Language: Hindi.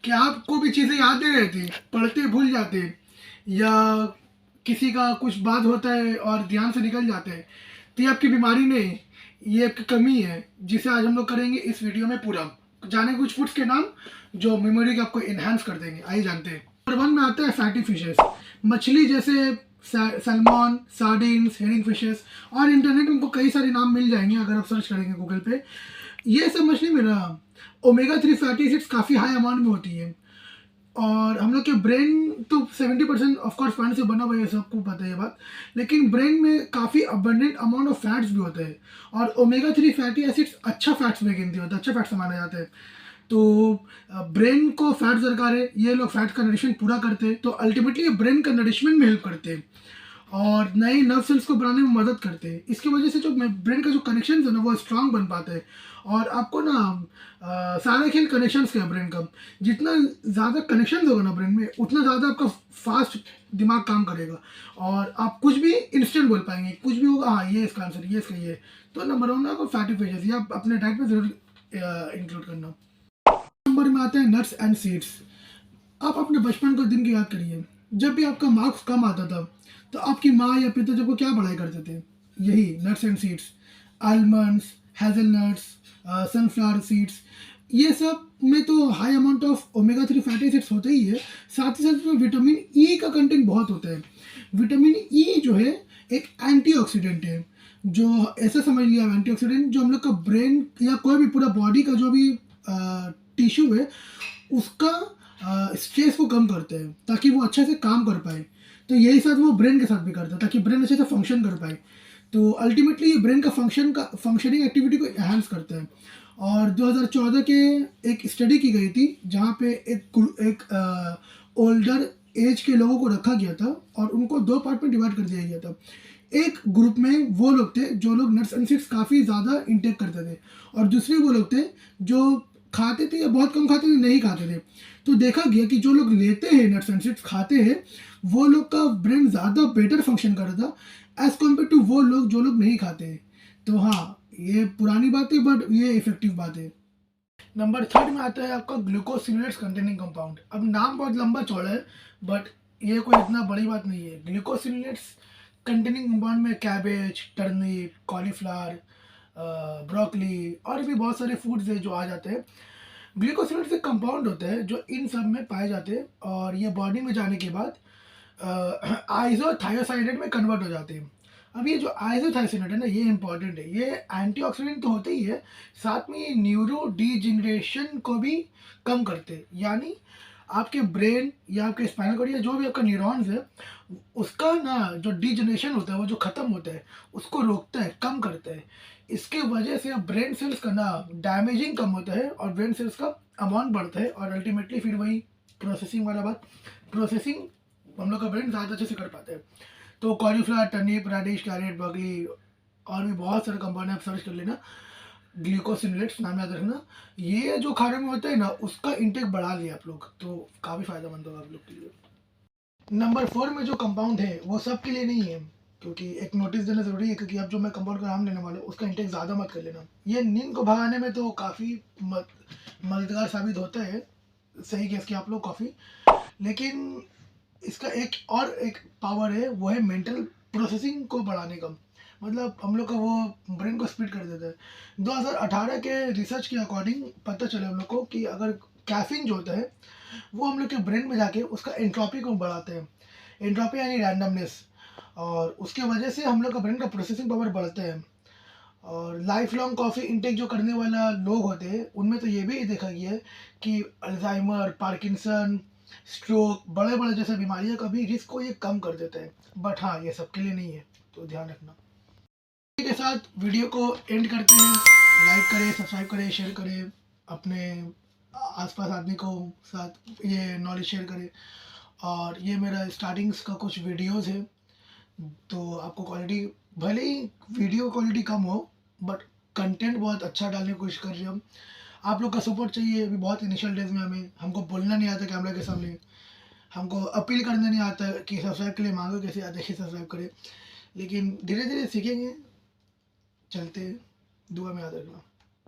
कि आपको भी चीज़ें याद नहीं रहती, पढ़ते भूल जाते, या किसी का कुछ बात होता है और ध्यान से निकल जाते हैं, तो ये आपकी बीमारी नहीं, ये आपकी कमी है, जिसे आज हम लोग करेंगे इस वीडियो में पूरा। जाने कुछ फूड्स के नाम जो मेमोरी को आपको इन्हांस कर देंगे, आइए जानते हैं। नंबर 1 में आता है फैटी फिशेस, मछली जैसे सैल्मन, सार्डिन्स, हेरिंग फिशेस, और इंटरनेट में उनको कई सारे नाम मिल जाएंगे अगर आप सर्च करेंगे गूगल पे। ये सब मछली में ना ओमेगा 3 फैटी एसिड्स काफ़ी हाई अमाउंट में होती है, और हम लोग के ब्रेन तो 70% ऑफकोर्स फैट से बना हुआ है, सबको पता है ये बात, लेकिन ब्रेन में काफ़ी अबंडेंट अमाउंट ऑफ फैट्स भी होते हैं, और ओमेगा 3 फैटी एसिड्स अच्छा फैट्स में गिनती होता है, अच्छा फैट्स माना जाता है। तो ब्रेन को फैट दरकार है, ये लोग फैट का नरिशमेंट पूरा करते हैं, तो अल्टीमेटली ये ब्रेन का नरिशमेंट में हेल्प करते हैं और नए नर्व सेल्स को बनाने में मदद करते हैं। इसकी वजह से जो ब्रेन का जो कनेक्शन है ना वो स्ट्रांग बन पाते हैं, और आपको ना सारे खेल कनेक्शन का है ब्रेन का। जितना ज़्यादा कनेक्शन होगा ना ब्रेन में, उतना ज़्यादा आपका फास्ट दिमाग काम करेगा, और आप कुछ भी इंस्टेंट बोल पाएंगे, कुछ भी होगा हाँ ये इसका आंसर, ये इसका ये। तो नंबर 1 आपको फैटी फिशेस, ये आप अपने डाइट में ज़रूर इंक्लूड करना। नंबर में आते हैं नट्स एंड सीड्स। आप अपने बचपन के दिन की याद करिए, जब भी आपका मार्क्स कम आता था तो आपकी माँ या पिता जब को क्या पढ़ाई करते थे, यही nuts and seeds, almonds, hazelnuts, sunflower seeds. ये सब में तो high amount of omega 3 fatty acids होते ही है, साथ ही साथ में विटामिन ई का कंटेंट बहुत होता है। विटामिन ई जो है एक एंटीऑक्सीडेंट है, जो ऐसा समझ लिया एंटीऑक्सीडेंट जो हम लोग का ब्रेन या कोई भी पूरा बॉडी का जो भी टिश्यू है उसका स्ट्रेस को कम करते हैं ताकि वो अच्छे से काम कर पाए। तो यही साथ वो ब्रेन के साथ भी करता है ताकि ब्रेन अच्छे से फंक्शन कर पाए। तो अल्टीमेटली ये ब्रेन का फंक्शनिंग एक्टिविटी को एनहांस करता है। और 2014 के एक स्टडी की गई थी जहाँ पे एक ओल्डर एज के लोगों को रखा गया था और उनको 2 पार्ट में डिवाइड कर दिया गया था। एक ग्रुप में वो लोग थे जो लोग नट्स एंड सीड्स काफ़ी ज़्यादा इंटेक करते थे, और दूसरे वो लोग थे जो खाते थे या बहुत कम खाते थे, नहीं खाते थे। तो देखा गया कि जो लोग लेते हैं नट्स एंड सीड्स, खाते हैं, वो लोग का ब्रेन ज़्यादा बेटर फंक्शन कर रहा था एज़ कम्पेयर टू वो लोग जो लोग नहीं खाते हैं। तो हाँ, ये पुरानी बात है बट ये इफेक्टिव बात है। नंबर 3 में आता है आपका ग्लूकोसिलेट्स कंटेनिंग कंपाउंड। अब नाम बहुत लंबा चौड़ा है बट ये कोई इतना बड़ी बात नहीं है। ग्लूकोसिलेट्स कंटेनिंग कंपाउंड में कैबेज, टर्निप, कॉलीफ्लावर, ब्रोकली और भी बहुत सारे फूड्स हैं जो आ जाते हैं। ग्लूकोसिलेट्स एक कंपाउंड होते हैं जो इन सब में पाए जाते हैं, और ये बॉडी में जाने के बाद आइसोथायोसाइनेट में कन्वर्ट हो जाते हैं। अब ये जो आइसोथायोसाइनेट है ना, ये इंपॉर्टेंट है। ये एंटीऑक्सीडेंट तो होते ही है, साथ में ये न्यूरो डिजेनरेशन को भी कम करते हैं। यानी आपके ब्रेन या आपके स्पाइनल कॉर्ड या जो भी आपका न्यूरॉन्स है उसका ना जो डिजेनरेशन होता है, वो जो ख़त्म होता है, उसको रोकता है, कम करता है। इसके वजह से ब्रेन सेल्स का ना डैमेजिंग कम होता है और ब्रेन सेल्स का अमाउंट बढ़ता है, और अल्टीमेटली फिर वही प्रोसेसिंग वाला बात, प्रोसेसिंग हम लोग का ब्रेन ज़्यादा अच्छे से कर पाते हैं। तो cauliflower, turnip, radish, carrot, broccoli और भी बहुत सारे कंपाउंड आप सर्च कर लेना। ग्लूकोसिलेट्स नाम याद रखना। ये जो खाने में होता है ना उसका इंटेक बढ़ा लिया आप लोग तो काफ़ी फायदेमंद होगा आप लोग के लिए। नंबर 4 में जो कंपाउंड है वो सब के लिए नहीं है, क्योंकि एक नोटिस देना ज़रूरी है, क्योंकि अब जो मैं कंपाउंड का नाम लेने वाला हूँ उसका इंटेक ज़्यादा मत कर लेना। ये नींद को भगाने में तो काफ़ी मददगार साबित होता है, सही गैस किया आप लोग काफ़ी, लेकिन इसका एक पावर है, वो है मेंटल प्रोसेसिंग को बढ़ाने का। मतलब हम लोग का वो ब्रेन को स्पीड कर देता है। 2018 के रिसर्च के अकॉर्डिंग पता चला हम लोग को कि अगर कैफीन जो होता है वो हम लोग के ब्रेन में जाके उसका एंट्रोपी को बढ़ाते हैं। एंट्रोपी यानी रैंडमनेस, और उसके वजह से हम लोग का ब्रेन का प्रोसेसिंग पावर बढ़ता है। और लाइफ लॉन्ग कॉफ़ी इंटेक जो करने वाला लोग होते हैं उनमें तो ये भी देखा गया है कि अल्जाइमर, पार्किंसन, स्ट्रोक, बड़े बड़े जैसे बीमारियों का भी रिस्क को ये कम कर देता है। बट हाँ, ये सबके लिए नहीं है, तो ध्यान रखना। इसी के साथ वीडियो को एंड करते हैं। लाइक करें, सब्सक्राइब करें, शेयर करें, अपने आसपास आदमी को साथ ये नॉलेज शेयर करें। और ये मेरा स्टार्टिंग्स का कुछ वीडियोस है, तो आपको क्वालिटी, भले ही वीडियो क्वालिटी कम हो बट कंटेंट बहुत अच्छा डालने की कोशिश कर रहे हैं हम। आप लोग का सपोर्ट चाहिए। अभी बहुत इनिशियल डेज में हमको बोलना नहीं आता कैमरा के सामने, हमको अपील करना नहीं आता कि सब्सक्राइब के लिए मांगो, कैसे आते ही सब्सक्राइब करें, लेकिन धीरे धीरे सीखेंगे। चलते, दुआ में याद रखना।